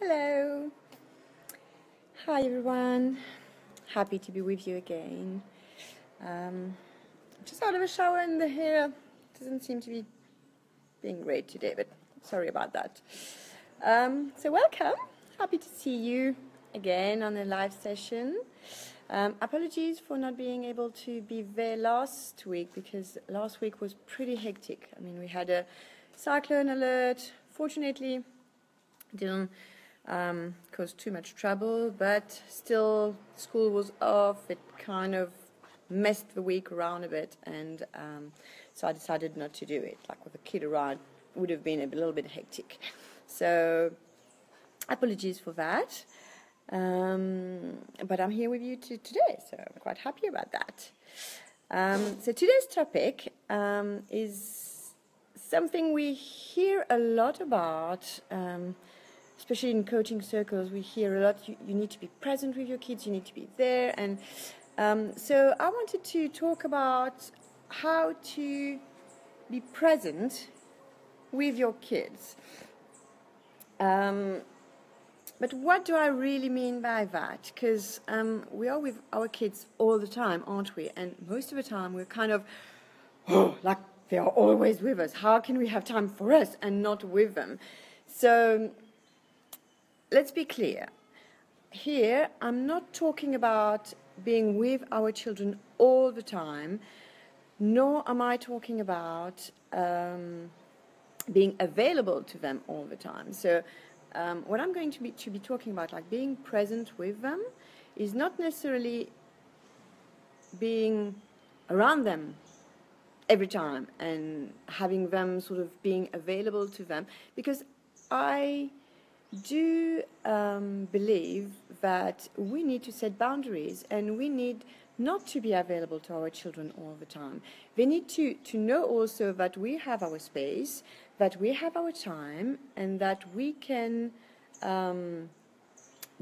Hello. Hi everyone. Happy to be with you again. Just out of a shower and the hair doesn't seem to be being great today, but sorry about that. So welcome. Happy to see you again on a live session. Apologies for not being able to be there last week because last week was pretty hectic. I mean, we had a cyclone alert. Fortunately, didn't caused too much trouble, but still school was off. It kind of messed the week around a bit, and so I decided not to do it. Like with a kid around, would have been a little bit hectic. So apologies for that. But I'm here with you today, so I'm quite happy about that. So today's topic is something we hear a lot about. Especially in coaching circles, we hear a lot, you need to be present with your kids, you need to be there. And so I wanted to talk about how to be present with your kids. But what do I really mean by that? Because we are with our kids all the time, aren't we? And most of the time we're kind of, like they are always with us. How can we have time for us and not with them? So let's be clear. Here, I'm not talking about being with our children all the time, nor am I talking about being available to them all the time. So what I'm going to be talking about, like being present with them, is not necessarily being around them every time and having them sort of being available to them, because I do believe that we need to set boundaries and we need not to be available to our children all the time. They need to know also that we have our space, that we have our time, and that we can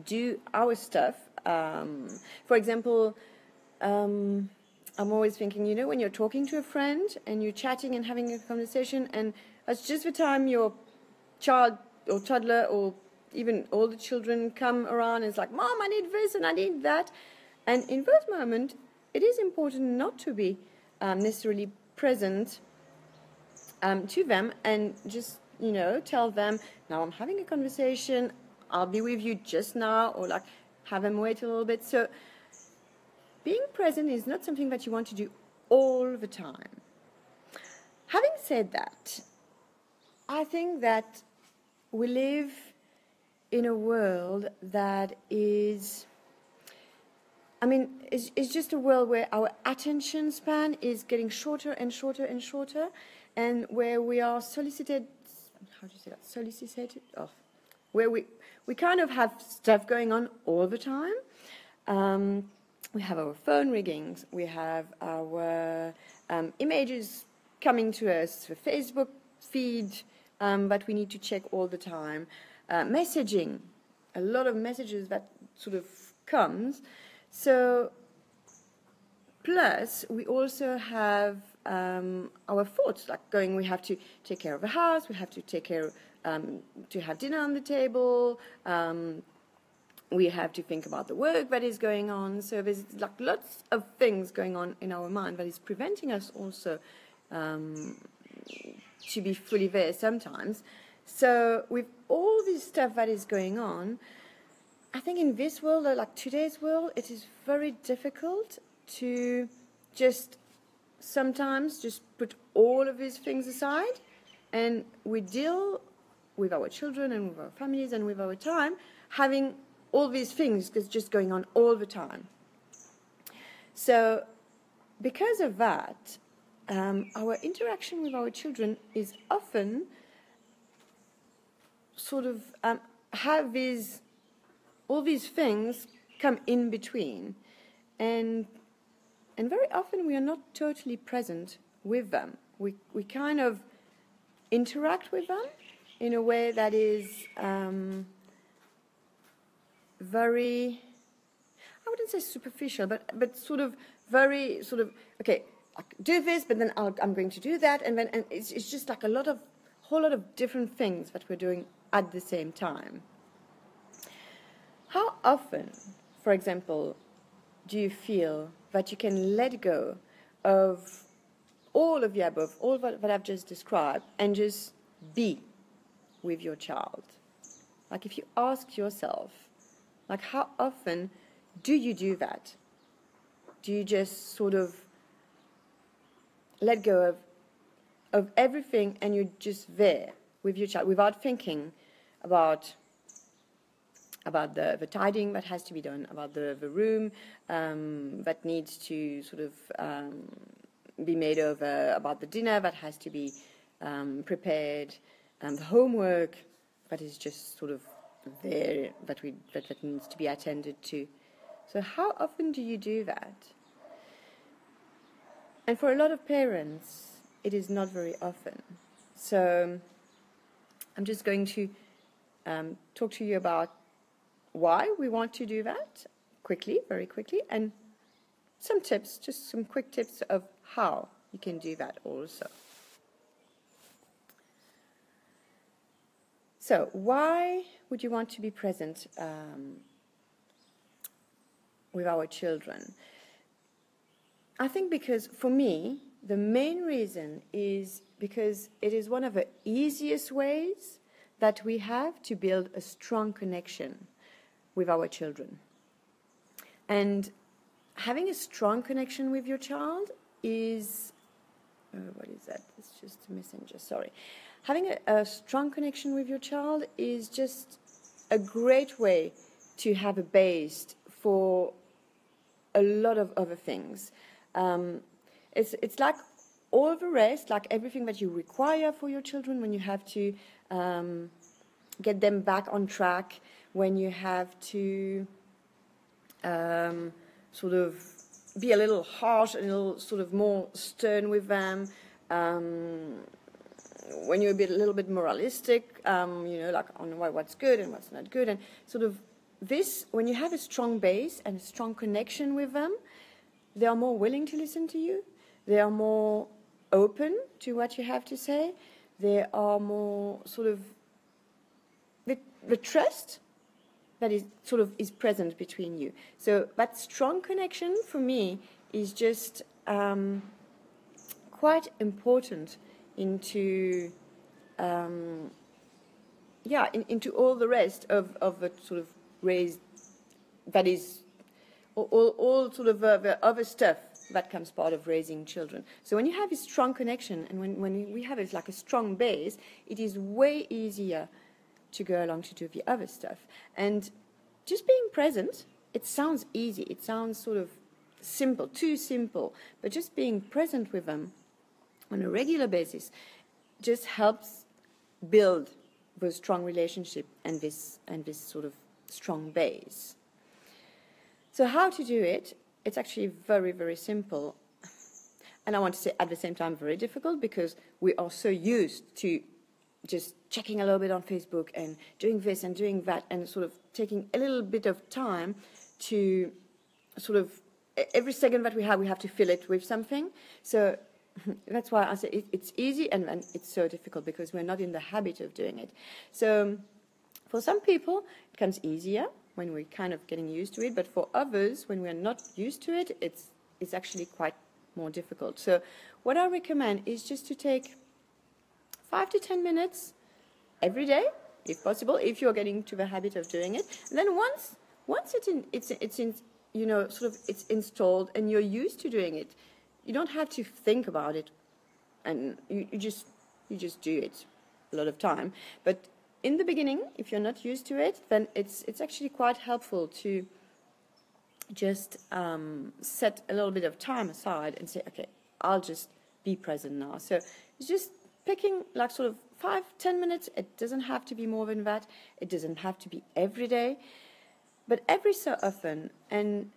do our stuff. For example, I'm always thinking, you know, when you're talking to a friend and you're chatting and having a conversation, and that's just the time your child or toddler or even older children come around and it's like, Mom, I need this and I need that. And in those moments, it is important not to be necessarily present to them and just, you know, tell them, now I'm having a conversation, I'll be with you just now, or like have them wait a little bit. So being present is not something that you want to do all the time. Having said that, I think that we live in a world that is, I mean, it's just a world where our attention span is getting shorter and shorter and shorter, and where we are solicited, how do you say that, solicited? Oh, where we kind of have stuff going on all the time. We have our phone ringings, we have our images coming to us, the Facebook feed, that we need to check all the time. Messaging, a lot of messages that sort of comes. So, plus we also have our thoughts, like going, we have to take care of the house, we have to take care, to have dinner on the table, we have to think about the work that is going on. So there's like lots of things going on in our mind that is preventing us also to be fully there sometimes. So with all this stuff that is going on, I think in this world, like today's world, it is very difficult to just sometimes just put all of these things aside and we deal with our children and with our families and with our time having all these things just going on all the time. So because of that, our interaction with our children is often sort of have all these things come in between, and very often we are not totally present with them. We kind of interact with them in a way that is very, I wouldn't say superficial, but sort of very sort of, okay, I do this, but then I'm going to do that, and it's just like a whole lot of different things that we're doing at the same time. How often, for example, do you feel that you can let go of all of the above, all that I've just described, and just be with your child? Like, if you ask yourself, like, how often do you do that? Do you just sort of let go of everything and you're just there with your child without thinking about the tidying that has to be done, about the room that needs to sort of be made over, about the dinner that has to be prepared, the homework that is just sort of there that needs to be attended to. So how often do you do that? And for a lot of parents, it is not very often. So I'm just going to talk to you about why we want to do that quickly, very quickly, and some tips, just some quick tips of how you can do that also. So why would you want to be present with our children? I think because, for me, the main reason is because it is one of the easiest ways that we have to build a strong connection with our children. And having a strong connection with your child is, what is that? It's just a messenger, sorry. Having a strong connection with your child is just a great way to have a base for a lot of other things. It's like all the rest, like everything that you require for your children when you have to get them back on track, when you have to sort of be a little harsh, a little sort of more stern with them, when you're a little bit moralistic, like on what's good and what's not good, and sort of this, when you have a strong base and a strong connection with them, they are more willing to listen to you. They are more open to what you have to say. They are more sort of the trust that is sort of is present between you. So that strong connection for me is just quite important into into all the rest of the sort of raised, that is all sort of the other stuff that comes part of raising children. So when you have a strong connection and when we have it like a strong base, it is way easier to go along to do the other stuff. And just being present, it sounds easy, it sounds sort of simple, too simple, but just being present with them on a regular basis just helps build the strong relationship and this sort of strong base. So how to do it? It's actually very, very simple. And I want to say at the same time very difficult, because we are so used to just checking a little bit on Facebook and doing this and doing that and sort of taking a little bit of time to sort of, every second that we have to fill it with something. So that's why I say it's easy and it's so difficult, because we're not in the habit of doing it. So for some people, it comes easier when we're kind of getting used to it, but for others, when we're not used to it, it's actually quite more difficult. So what I recommend is just to take 5 to 10 minutes every day, if possible, if you're getting to the habit of doing it. And then once it's installed and you're used to doing it, you don't have to think about it, and you just do it a lot of time. But in the beginning, if you're not used to it, then it's actually quite helpful to just set a little bit of time aside and say, okay, I'll just be present now. So it's just picking like sort of 5-10 minutes. It doesn't have to be more than that. It doesn't have to be every day, but every so often. And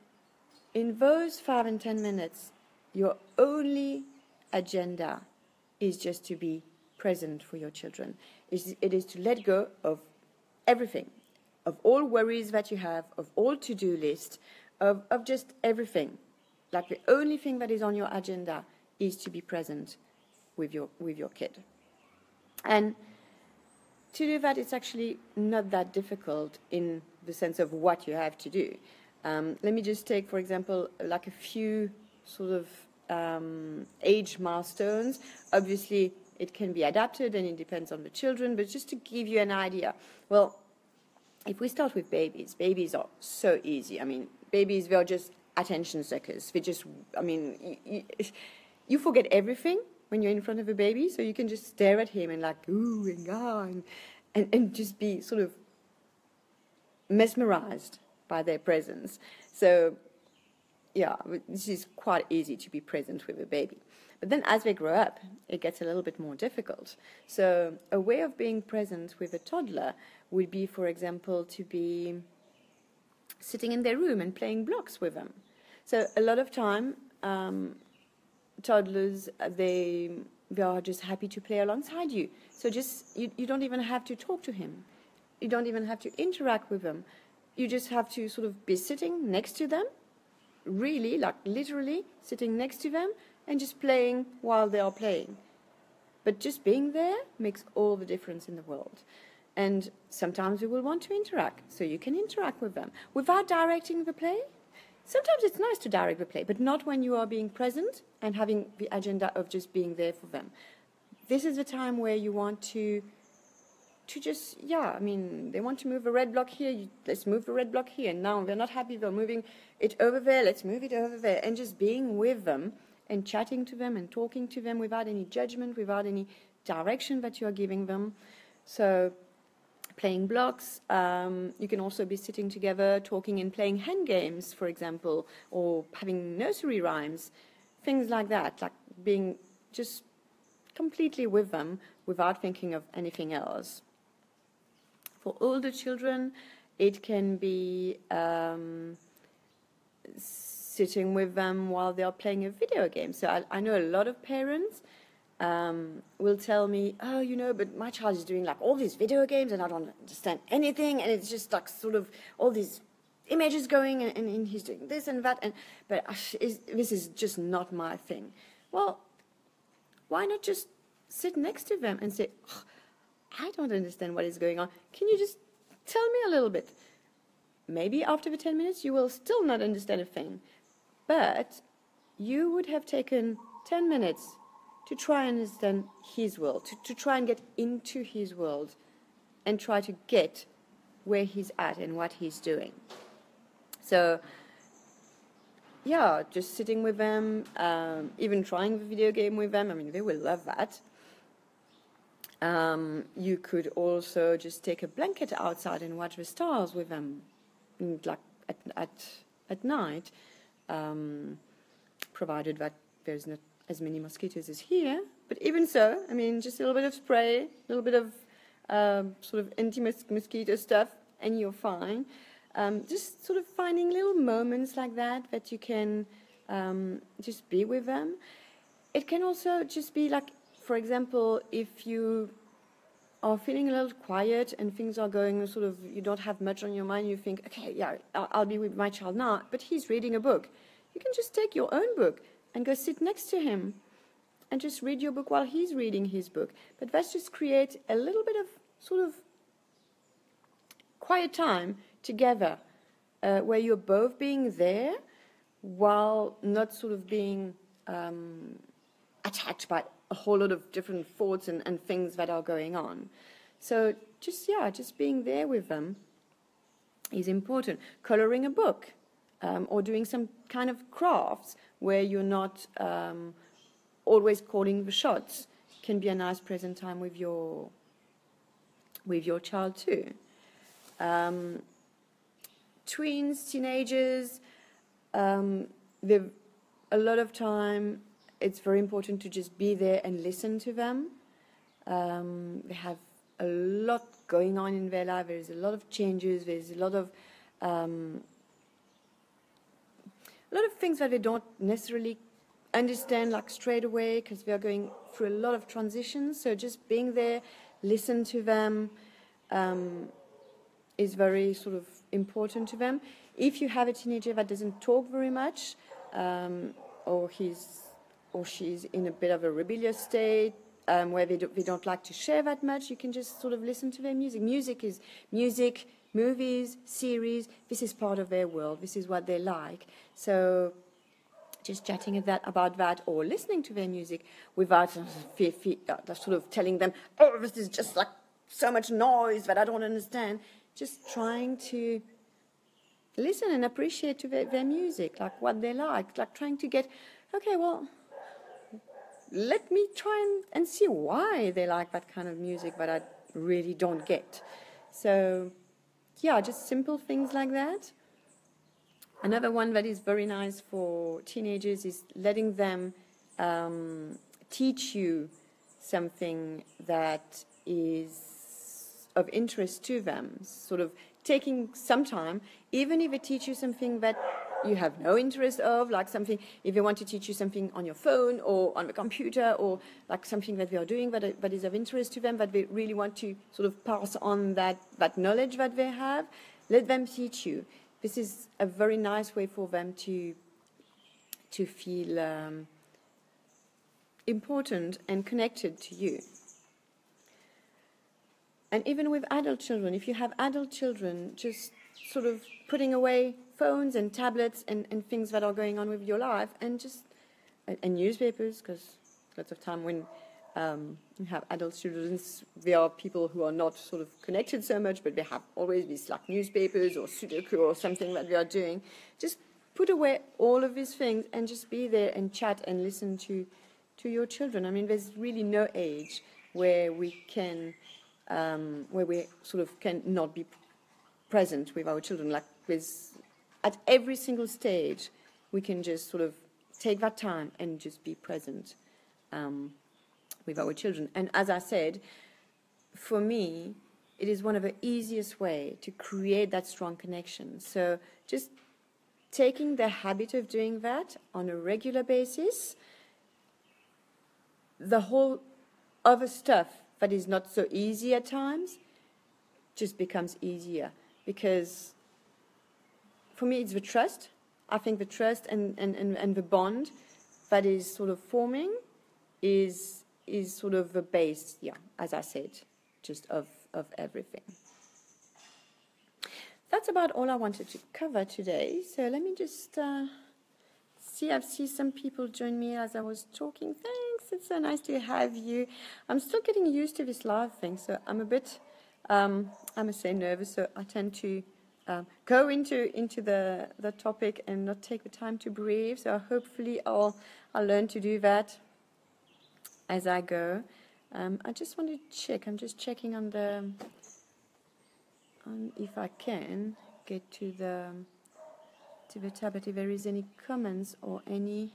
in those 5 and 10 minutes, your only agenda is just to be present for your children. It is to let go of everything, of all worries that you have, of all to-do lists, of just everything. Like the only thing that is on your agenda is to be present with your kid. And to do that, it's actually not that difficult in the sense of what you have to do. Let me just take, for example, like a few sort of age milestones. Obviously, it can be adapted and it depends on the children, but just to give you an idea. Well, if we start with babies, babies are so easy. I mean, babies, they're just attention suckers. They just, I mean, you forget everything when you're in front of a baby, so you can just stare at him and like, ooh and ah, and just be sort of mesmerized by their presence. So, yeah, this is quite easy to be present with a baby. But then as they grow up, it gets a little bit more difficult. So a way of being present with a toddler would be, for example, to be sitting in their room and playing blocks with them. So a lot of time, toddlers, they are just happy to play alongside you. So just you don't even have to talk to him. You don't even have to interact with them. You just have to sort of be sitting next to them, really, like literally sitting next to them, and just playing while they are playing. But just being there makes all the difference in the world. And sometimes you will want to interact, so you can interact with them without directing the play. Sometimes it's nice to direct the play, but not when you are being present and having the agenda of just being there for them. This is the time where you want to just, I mean, they want to move a red block here, let's move the red block here. Now they're not happy, they're moving it over there, let's move it over there. And just being with them and chatting to them and talking to them without any judgment, without any direction that you are giving them. So playing blocks, you can also be sitting together, talking and playing hand games, for example, or having nursery rhymes, things like that, like being just completely with them without thinking of anything else. For older children, it can be sitting with them while they are playing a video game. So I know a lot of parents will tell me, oh, you know, but my child is doing like all these video games and I don't understand anything, and it's just like sort of all these images going and he's doing this and that, but this is just not my thing. Well, why not just sit next to them and say, oh, I don't understand what is going on. Can you just tell me a little bit? Maybe after the 10 minutes you will still not understand a thing, but you would have taken 10 minutes to try and understand his world, to try and get into his world and try to get where he's at and what he's doing. So, yeah, just sitting with them, even trying the video game with them, I mean, they will love that. You could also just take a blanket outside and watch the stars with them, like at night, provided that there's not as many mosquitoes as here. But even so, I mean, just a little bit of spray, a little bit of sort of anti-mosquito stuff, and you're fine. Just sort of finding little moments like that you can just be with them. It can also just be like, for example, if you are feeling a little quiet and things are going sort of, you don't have much on your mind, you think, okay, yeah, I'll be with my child now, but he's reading a book. You can just take your own book and go sit next to him and just read your book while he's reading his book. But let's just create a little bit of sort of quiet time together where you're both being there while not sort of being attacked by a whole lot of different thoughts and things that are going on. So just being there with them is important. Coloring a book or doing some kind of crafts where you're not always calling the shots can be a nice present time with your child too. Tweens, teenagers, a lot of time it's very important to just be there and listen to them. They have a lot going on in their life. There's a lot of changes. There's a lot of things that they don't necessarily understand like straight away because they're going through a lot of transitions. So just being there, listen to them is very sort of important to them. If you have a teenager that doesn't talk very much, or she's in a bit of a rebellious state, where they don't like to share that much, you can just sort of listen to their music. Music is music, movies, series. This is part of their world. This is what they like. So just chatting about that or listening to their music without sort of telling them, oh, this is just like so much noise that I don't understand. Just trying to listen and appreciate to their music, like what they like trying to get, okay, well, let me try and see why they like that kind of music that I really don't get. So, yeah, just simple things like that. Another one that is very nice for teenagers is letting them teach you something that is of interest to them, sort of taking some time, even if they teach you something that you have no interest of, like something, if they want to teach you something on your phone or on the computer, or like something that they are doing that is of interest to them, that they really want to sort of pass on that knowledge that they have, let them teach you. This is a very nice way for them to feel important and connected to you. And even with adult children, if you have adult children, just sort of putting away phones and tablets and things that are going on with your life, and newspapers, because lots of time when you have adult children, there are people who are not sort of connected so much, but they have always these like newspapers or Sudoku or something that they are doing. Just put away all of these things and just be there and chat and listen to your children. I mean, there's really no age where we sort of can not be present with our children. Like at every single stage, we can just sort of take that time and just be present with our children. And as I said, for me, it is one of the easiest way to create that strong connection. So just taking the habit of doing that on a regular basis, the whole other stuff that is not so easy at times just becomes easier. Because for me, it's the trust. I think the trust and the bond that is sort of forming is sort of the base, yeah, as I said, just of everything. That's about all I wanted to cover today. So let me just see. I see some people join me as I was talking. Thanks. It's so nice to have you. I'm still getting used to this live thing, so I'm a bit, I must say, nervous. So I tend to go into the topic and not take the time to breathe. So hopefully I'll learn to do that as I go. I just want to check. I'm just checking on if I can get to the tab, if there is any comments or any.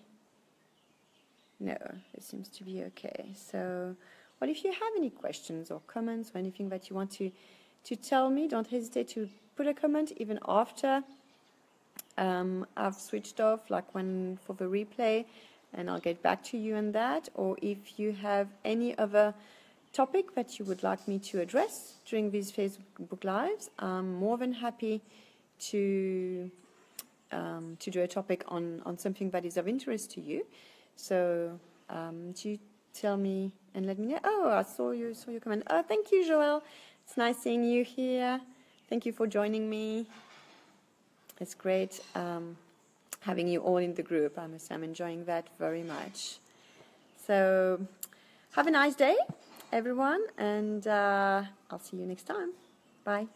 No, it seems to be okay. So, well, if you have any questions or comments or anything that you want to tell me, don't hesitate to put a comment even after I've switched off, like for the replay, and I'll get back to you on that. Or if you have any other topic that you would like me to address during these Facebook Lives, I'm more than happy to do a topic on something that is of interest to you. So do tell me and let me know. Oh, I saw your comment. Oh, thank you, Joelle. It's nice seeing you here. Thank you for joining me. It's great having you all in the group. I'm enjoying that very much. So have a nice day, everyone, and I'll see you next time. Bye.